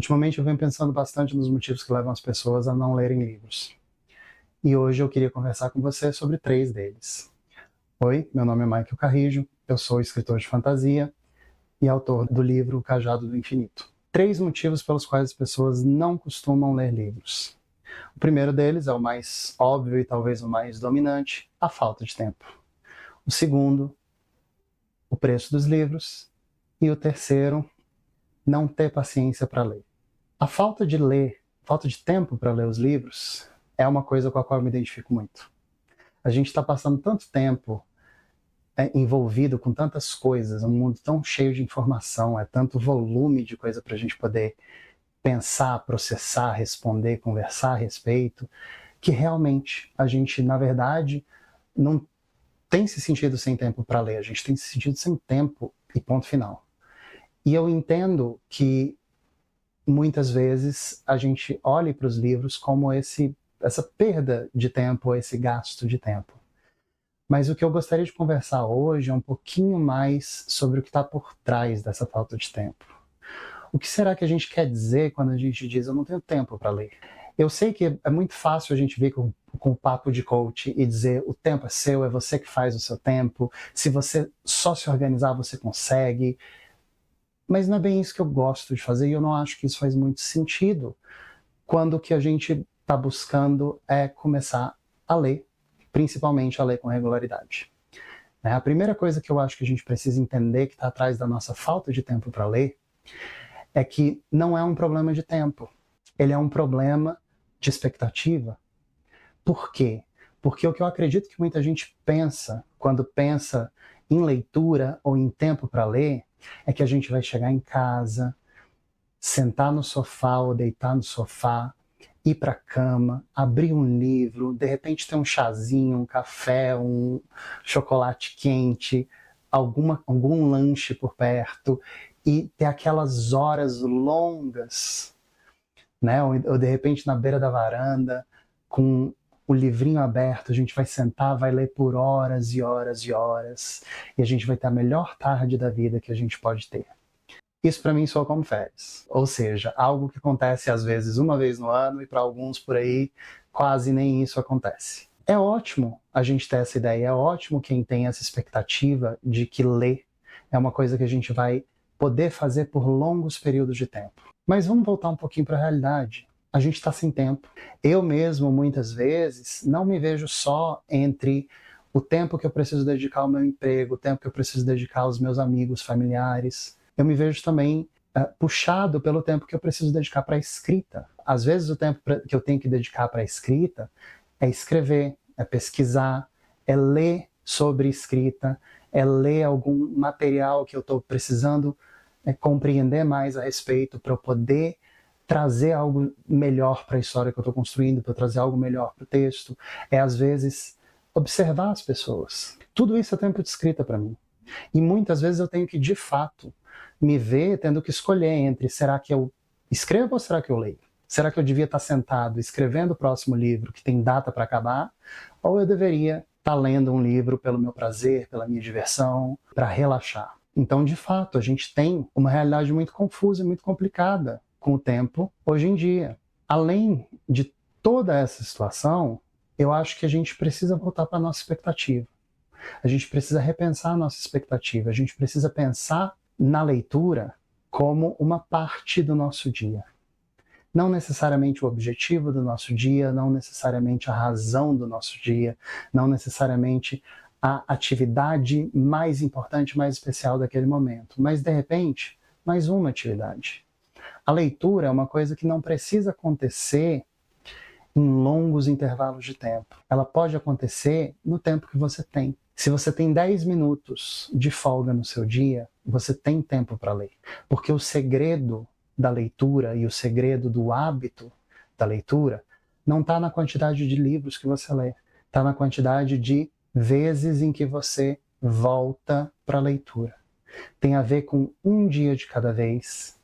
Ultimamente eu venho pensando bastante nos motivos que levam as pessoas a não lerem livros. E hoje eu queria conversar com você sobre 3 deles. Oi, meu nome é Michael Carrijo, eu sou escritor de fantasia e autor do livro O Cajado do Infinito. 3 motivos pelos quais as pessoas não costumam ler livros. O primeiro deles é o mais óbvio e talvez o mais dominante, a falta de tempo. O segundo, o preço dos livros. E o terceiro, não ter paciência para ler. A falta de falta de tempo para ler os livros, é uma coisa com a qual eu me identifico muito. A gente está passando tanto tempo envolvido com tantas coisas, um mundo tão cheio de informação, é tanto volume de coisa para a gente poder pensar, processar, responder, conversar a respeito, que realmente a gente, na verdade, não tem se sentido sem tempo para ler, a gente tem se sentido sem tempo e ponto final. E eu entendo que muitas vezes a gente olha para os livros como essa perda de tempo, esse gasto de tempo. Mas o que eu gostaria de conversar hoje é um pouquinho mais sobre o que está por trás dessa falta de tempo. O que será que a gente quer dizer quando a gente diz eu não tenho tempo para ler? Eu sei que é muito fácil a gente vir com o papo de coach e dizer o tempo é seu, é você que faz o seu tempo, se você só se organizar você consegue. Mas não é bem isso que eu gosto de fazer e eu não acho que isso faz muito sentido quando o que a gente está buscando é começar a ler, principalmente a ler com regularidade. A primeira coisa que eu acho que a gente precisa entender que está atrás da nossa falta de tempo para ler é que não é um problema de tempo, ele é um problema de expectativa. Por quê? Porque o que eu acredito que muita gente pensa quando pensa em leitura ou em tempo para ler é que a gente vai chegar em casa, sentar no sofá ou deitar no sofá, ir para a cama, abrir um livro, de repente ter um chazinho, um café, um chocolate quente, algum lanche por perto e ter aquelas horas longas, né? Ou de repente na beira da varanda, com o livrinho aberto, a gente vai sentar, vai ler por horas e horas e horas, e a gente vai ter a melhor tarde da vida que a gente pode ter. Isso para mim soa como férias. Ou seja, algo que acontece às vezes uma vez no ano e para alguns por aí quase nem isso acontece. É ótimo a gente ter essa ideia, é ótimo quem tem essa expectativa de que ler é uma coisa que a gente vai poder fazer por longos períodos de tempo. Mas vamos voltar um pouquinho para a realidade. A gente está sem tempo. Eu mesmo, muitas vezes, não me vejo só entre o tempo que eu preciso dedicar ao meu emprego, o tempo que eu preciso dedicar aos meus amigos, familiares. Eu me vejo também puxado pelo tempo que eu preciso dedicar para a escrita. Às vezes o tempo que eu tenho que dedicar para a escrita é escrever, é pesquisar, é ler sobre escrita, é ler algum material que eu estou precisando compreender mais a respeito para eu poder trazer algo melhor para a história que eu estou construindo, para trazer algo melhor para o texto. É às vezes observar as pessoas. Tudo isso é tempo de escrita para mim. E muitas vezes eu tenho que, de fato, me ver tendo que escolher entre será que eu escrevo ou será que eu leio? Será que eu devia estar sentado escrevendo o próximo livro que tem data para acabar? Ou eu deveria estar lendo um livro pelo meu prazer, pela minha diversão, para relaxar? Então, de fato, a gente tem uma realidade muito confusa e muito complicada com o tempo hoje em dia. Além de toda essa situação, eu acho que a gente precisa voltar para a nossa expectativa. A gente precisa repensar a nossa expectativa, a gente precisa pensar na leitura como uma parte do nosso dia. Não necessariamente o objetivo do nosso dia, não necessariamente a razão do nosso dia, não necessariamente a atividade mais importante, mais especial daquele momento, mas de repente, mais uma atividade. A leitura é uma coisa que não precisa acontecer em longos intervalos de tempo. Ela pode acontecer no tempo que você tem. Se você tem 10 minutos de folga no seu dia, você tem tempo para ler. Porque o segredo da leitura e o segredo do hábito da leitura não está na quantidade de livros que você lê, está na quantidade de vezes em que você volta para a leitura. Tem a ver com um dia de cada vez,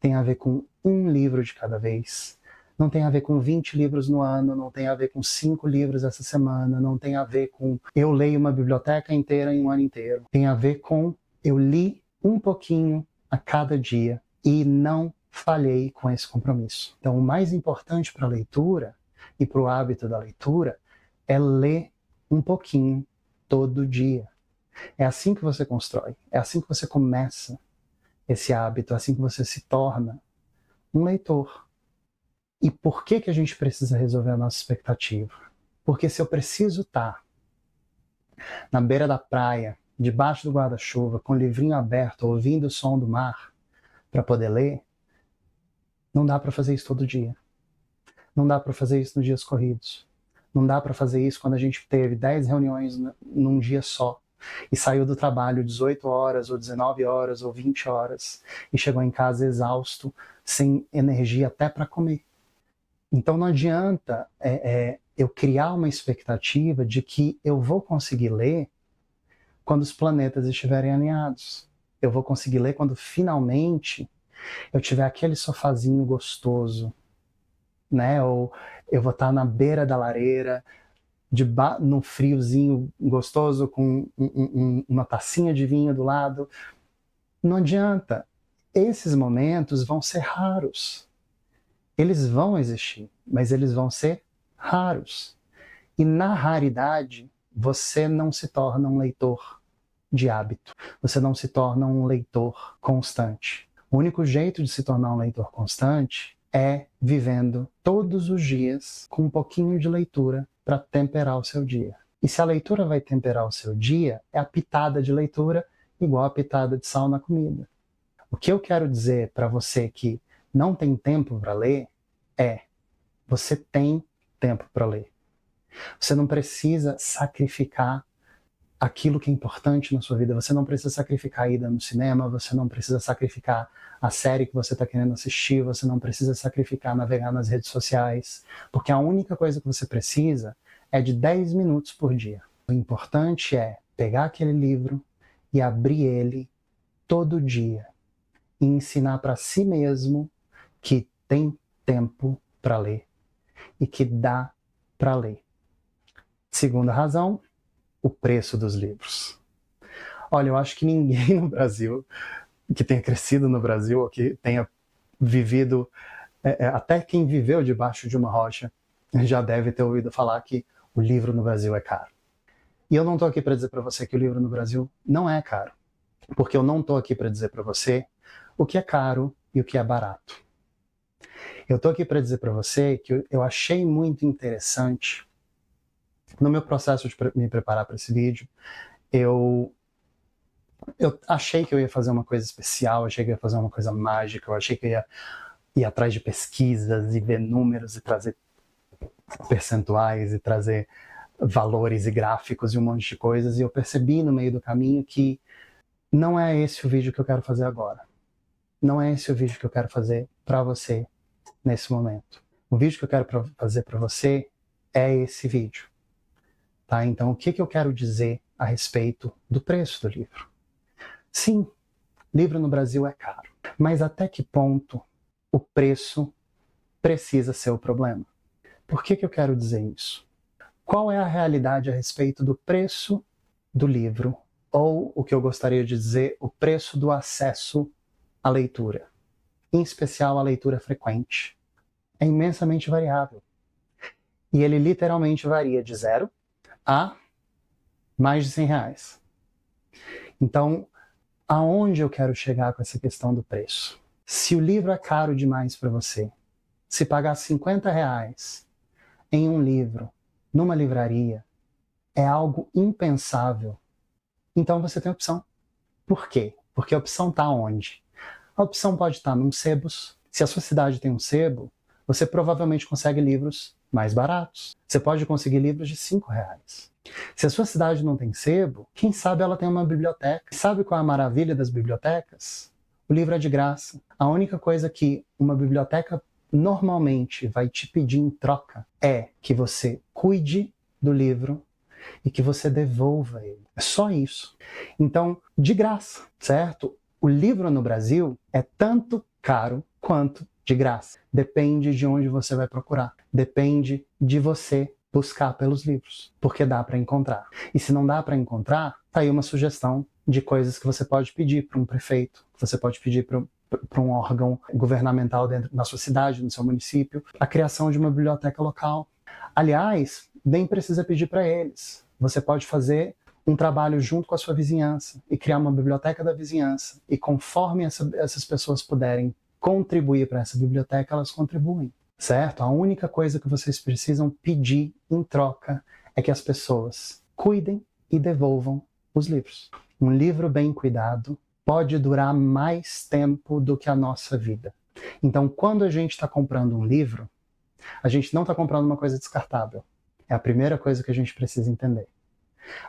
tem a ver com um livro de cada vez. Não tem a ver com 20 livros no ano, não tem a ver com 5 livros essa semana, não tem a ver com eu leio uma biblioteca inteira em um ano inteiro. Tem a ver com eu li um pouquinho a cada dia e não falhei com esse compromisso. Então, o mais importante para a leitura e para o hábito da leitura é ler um pouquinho todo dia. É assim que você constrói, é assim que você começa esse hábito, é assim que você se torna um leitor. E por que a gente precisa resolver a nossa expectativa? Porque se eu preciso estar na beira da praia, debaixo do guarda-chuva, com o livrinho aberto, ouvindo o som do mar, para poder ler, não dá para fazer isso todo dia. Não dá para fazer isso nos dias corridos. Não dá para fazer isso quando a gente teve 10 reuniões num dia só e saiu do trabalho 18 horas, ou 19 horas, ou 20 horas e chegou em casa exausto, sem energia até para comer. Então não adianta eu criar uma expectativa de que eu vou conseguir ler quando os planetas estiverem alinhados. Eu vou conseguir ler quando finalmente eu tiver aquele sofazinho gostoso, né? Ou eu vou estar na beira da lareira, num friozinho gostoso, com uma tacinha de vinho do lado. Não adianta. Esses momentos vão ser raros. Eles vão existir, mas eles vão ser raros. E na raridade, você não se torna um leitor de hábito. Você não se torna um leitor constante. O único jeito de se tornar um leitor constante é vivendo todos os dias com um pouquinho de leitura para temperar o seu dia. E se a leitura vai temperar o seu dia, é a pitada de leitura igual a pitada de sal na comida. O que eu quero dizer para você que não tem tempo para ler é: você tem tempo para ler. Você não precisa sacrificar aquilo que é importante na sua vida. Você não precisa sacrificar a ida no cinema, você não precisa sacrificar a série que você está querendo assistir, você não precisa sacrificar navegar nas redes sociais, porque a única coisa que você precisa é de 10 minutos por dia. O importante é pegar aquele livro e abrir ele todo dia e ensinar para si mesmo que tem tempo para ler e que dá para ler. Segunda razão, o preço dos livros. Olha, eu acho que ninguém no Brasil, que tenha crescido no Brasil, ou que tenha vivido, até quem viveu debaixo de uma rocha, já deve ter ouvido falar que o livro no Brasil é caro. E eu não estou aqui para dizer para você que o livro no Brasil não é caro, porque eu não estou aqui para dizer para você o que é caro e o que é barato. Eu estou aqui para dizer para você que eu achei muito interessante, no meu processo de me preparar para esse vídeo, eu achei que eu ia fazer uma coisa especial, achei que eu ia fazer uma coisa mágica, eu achei que eu ia ir atrás de pesquisas e ver números e trazer percentuais e trazer valores e gráficos e um monte de coisas, e eu percebi no meio do caminho que não é esse o vídeo que eu quero fazer agora. Não é esse o vídeo que eu quero fazer para você nesse momento. O vídeo que eu quero fazer para você é esse vídeo. Tá? Então, o que eu quero dizer a respeito do preço do livro? Sim, livro no Brasil é caro. Mas até que ponto o preço precisa ser o problema? Por que eu quero dizer isso? Qual é a realidade a respeito do preço do livro? Ou, o que eu gostaria de dizer, o preço do acesso à leitura? Em especial, a leitura frequente. É imensamente variável. E ele literalmente varia de 0 a mais de R$100. Então, aonde eu quero chegar com essa questão do preço? Se o livro é caro demais para você, se pagar R$50 em um livro, numa livraria, é algo impensável, então você tem opção. Por quê? Porque a opção está onde? A opção pode estar num sebos. Se a sua cidade tem um sebo, você provavelmente consegue livros mais baratos. Você pode conseguir livros de R$5. Se a sua cidade não tem sebo, quem sabe ela tem uma biblioteca. Sabe qual é a maravilha das bibliotecas? O livro é de graça. A única coisa que uma biblioteca normalmente vai te pedir em troca é que você cuide do livro e que você devolva ele. É só isso. Então, de graça, certo? O livro no Brasil é tanto caro quanto de graça. Depende de onde você vai procurar. Depende de você buscar pelos livros, porque dá para encontrar. E se não dá para encontrar, tá aí uma sugestão de coisas que você pode pedir para um prefeito, que você pode pedir para para um órgão governamental dentro na sua cidade, no seu município, a criação de uma biblioteca local. Aliás, nem precisa pedir para eles. Você pode fazer um trabalho junto com a sua vizinhança e criar uma biblioteca da vizinhança. E conforme essas pessoas puderem contribuir para essa biblioteca, elas contribuem, certo? A única coisa que vocês precisam pedir em troca é que as pessoas cuidem e devolvam os livros. Um livro bem cuidado pode durar mais tempo do que a nossa vida. Então, quando a gente está comprando um livro, a gente não está comprando uma coisa descartável. É a primeira coisa que a gente precisa entender.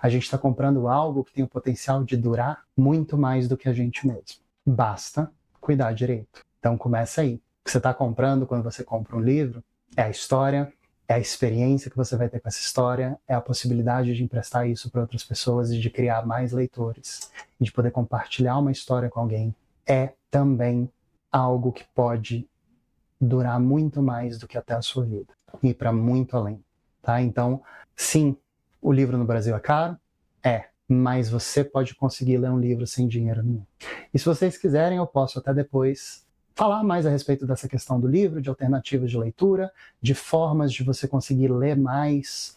A gente está comprando algo que tem o potencial de durar muito mais do que a gente mesmo. Basta cuidar direito. Então começa aí. O que você está comprando quando você compra um livro é a história, é a experiência que você vai ter com essa história, é a possibilidade de emprestar isso para outras pessoas e de criar mais leitores, e de poder compartilhar uma história com alguém. É também algo que pode durar muito mais do que até a sua vida, e para muito além. Tá? Então, sim, o livro no Brasil é caro? É, mas você pode conseguir ler um livro sem dinheiro nenhum. E se vocês quiserem, eu posso até depois falar mais a respeito dessa questão do livro, de alternativas de leitura, de formas de você conseguir ler mais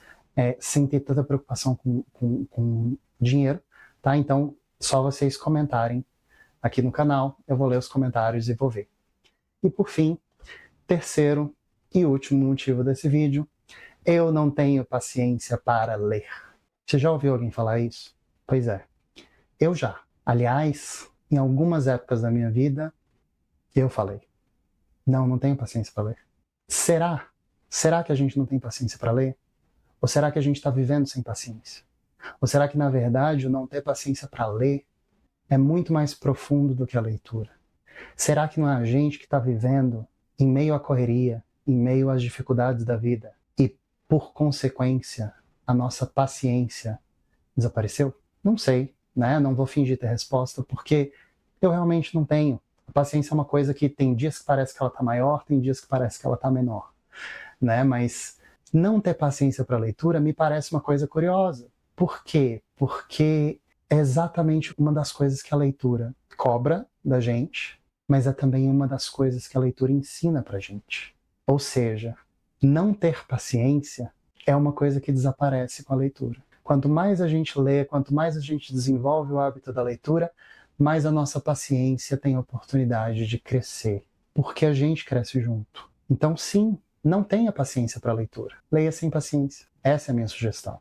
sem ter tanta preocupação com dinheiro. Tá? Então, só vocês comentarem aqui no canal, eu vou ler os comentários e vou ver. E por fim, terceiro e último motivo desse vídeo, eu não tenho paciência para ler. Você já ouviu alguém falar isso? Pois é, eu já. Aliás, em algumas épocas da minha vida, eu falei, não tenho paciência para ler. Será? Será que a gente não tem paciência para ler? Ou será que a gente está vivendo sem paciência? Ou será que, na verdade, o não ter paciência para ler é muito mais profundo do que a leitura? Será que não é a gente que está vivendo em meio à correria, em meio às dificuldades da vida, e, por consequência, a nossa paciência desapareceu? Não sei, né? Não vou fingir ter resposta, porque eu realmente não tenho. A paciência é uma coisa que tem dias que parece que ela está maior, tem dias que parece que ela está menor, né? Mas não ter paciência para a leitura me parece uma coisa curiosa. Por quê? Porque é exatamente uma das coisas que a leitura cobra da gente, mas é também uma das coisas que a leitura ensina pra gente. Ou seja, não ter paciência é uma coisa que desaparece com a leitura. Quanto mais a gente lê, quanto mais a gente desenvolve o hábito da leitura, mais a nossa paciência tem a oportunidade de crescer, porque a gente cresce junto. Então sim, não tenha paciência para a leitura. Leia sem paciência. Essa é a minha sugestão.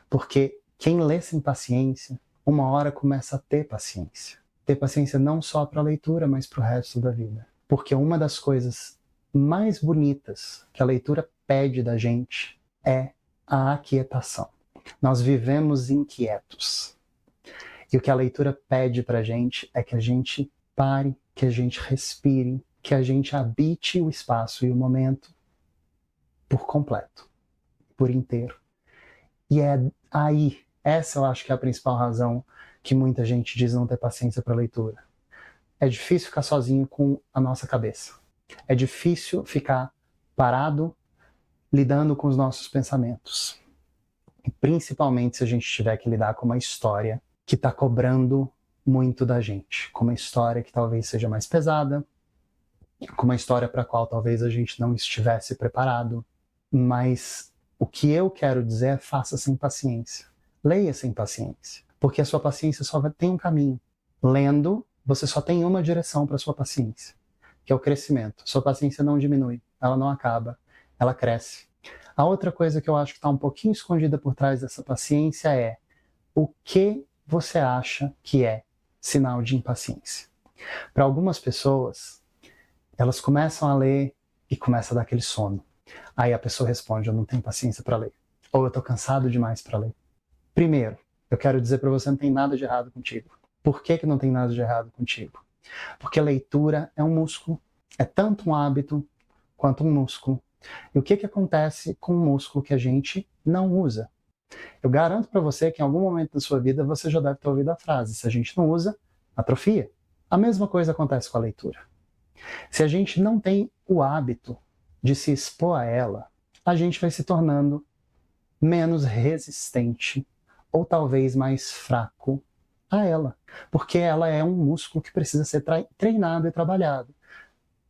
Porque quem lê sem paciência, uma hora começa a ter paciência. Ter paciência não só para a leitura, mas para o resto da vida. Porque uma das coisas mais bonitas que a leitura pede da gente é a aquietação. Nós vivemos inquietos. E o que a leitura pede para a gente é que a gente pare, que a gente respire, que a gente habite o espaço e o momento por completo, por inteiro. E é aí, essa eu acho que é a principal razão que muita gente diz não ter paciência para a leitura. É difícil ficar sozinho com a nossa cabeça. É difícil ficar parado, lidando com os nossos pensamentos. E principalmente se a gente tiver que lidar com uma história que está cobrando muito da gente. Com uma história que talvez seja mais pesada, com uma história para a qual talvez a gente não estivesse preparado. Mas o que eu quero dizer é faça sem paciência. Leia sem paciência. Porque a sua paciência só tem um caminho. Lendo, você só tem uma direção para a sua paciência, que é o crescimento. Sua paciência não diminui, ela não acaba, ela cresce. A outra coisa que eu acho que está um pouquinho escondida por trás dessa paciência é o que você acha que é sinal de impaciência. Para algumas pessoas, elas começam a ler e começa a dar aquele sono. Aí a pessoa responde, eu não tenho paciência para ler. Ou eu estou cansado demais para ler. Primeiro, eu quero dizer para você, não tem nada de errado contigo. Por que não tem nada de errado contigo? Porque a leitura é um músculo. É tanto um hábito quanto um músculo. E o que acontece com um músculo que a gente não usa? Eu garanto para você que em algum momento da sua vida você já deve ter ouvido a frase, se a gente não usa, atrofia. A mesma coisa acontece com a leitura. Se a gente não tem o hábito de se expor a ela, a gente vai se tornando menos resistente ou talvez mais fraco a ela, porque ela é um músculo que precisa ser treinado e trabalhado.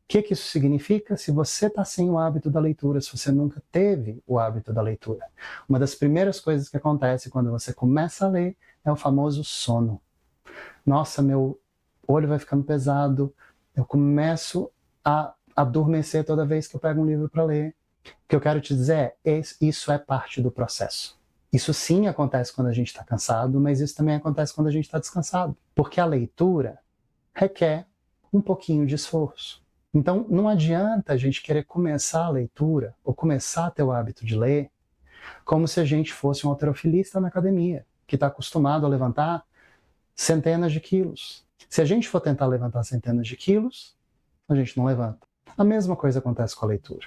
O que isso significa? Se você está sem o hábito da leitura, se você nunca teve o hábito da leitura, uma das primeiras coisas que acontece quando você começa a ler é o famoso sono. Nossa, meu olho vai ficando pesado, eu começo a adormecer toda vez que eu pego um livro para ler. O que eu quero te dizer é, isso é parte do processo. Isso sim acontece quando a gente está cansado, mas isso também acontece quando a gente está descansado. Porque a leitura requer um pouquinho de esforço. Então, não adianta a gente querer começar a leitura ou começar a ter o hábito de ler como se a gente fosse um halterofilista na academia, que está acostumado a levantar centenas de quilos. Se a gente for tentar levantar centenas de quilos, a gente não levanta. A mesma coisa acontece com a leitura.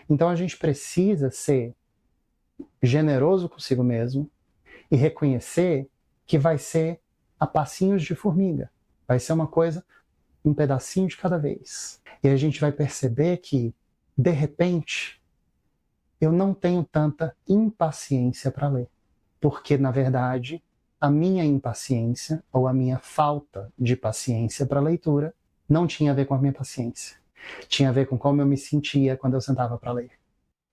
Então, a gente precisa ser generoso consigo mesmo e reconhecer que vai ser a passinhos de formiga. Vai ser uma coisa, um pedacinho de cada vez. E a gente vai perceber que, de repente, eu não tenho tanta impaciência para ler. Porque, na verdade, a minha impaciência ou a minha falta de paciência para a leitura não tinha a ver com a minha paciência. Tinha a ver com como eu me sentia quando eu sentava para ler.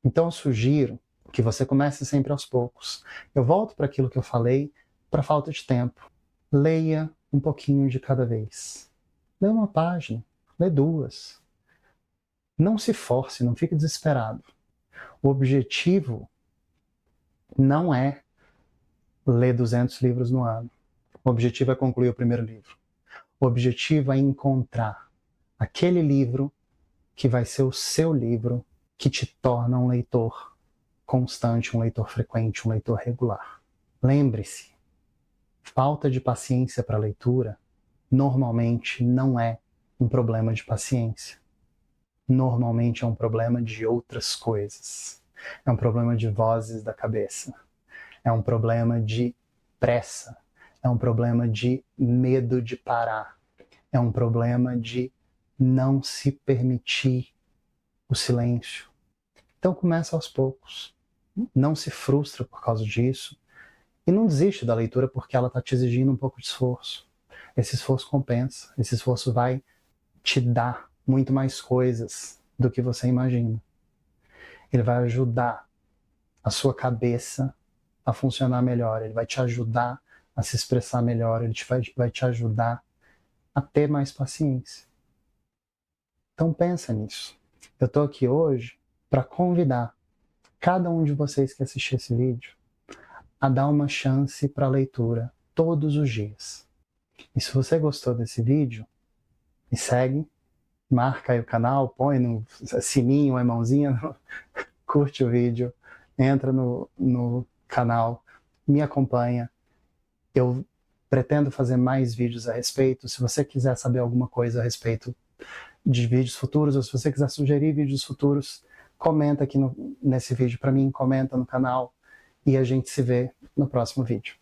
Então, eu sugiro que você comece sempre aos poucos. Eu volto para aquilo que eu falei, para falta de tempo. Leia um pouquinho de cada vez. Lê uma página, lê duas. Não se force, não fique desesperado. O objetivo não é ler 200 livros no ano. O objetivo é concluir o primeiro livro. O objetivo é encontrar aquele livro que vai ser o seu livro que te torna um leitor constante, um leitor frequente, um leitor regular. Lembre-se, falta de paciência para a leitura normalmente não é um problema de paciência. Normalmente é um problema de outras coisas. É um problema de vozes da cabeça. É um problema de pressa. É um problema de medo de parar. É um problema de não se permitir o silêncio. Então começa aos poucos. Não se frustra por causa disso. E não desiste da leitura porque ela está te exigindo um pouco de esforço. Esse esforço compensa. Esse esforço vai te dar muito mais coisas do que você imagina. Ele vai ajudar a sua cabeça a funcionar melhor. Ele vai te ajudar a se expressar melhor. Ele vai te ajudar a ter mais paciência. Então pensa nisso. Eu estou aqui hoje para convidar cada um de vocês que assistir esse vídeo a dar uma chance para a leitura todos os dias. E se você gostou desse vídeo, me segue, marca aí o canal, põe no sininho, a mãozinha, curte o vídeo, entra no canal, me acompanha. Eu pretendo fazer mais vídeos a respeito. Se você quiser saber alguma coisa a respeito de vídeos futuros, ou se você quiser sugerir vídeos futuros, comenta aqui nesse vídeo para mim, comenta no canal e a gente se vê no próximo vídeo.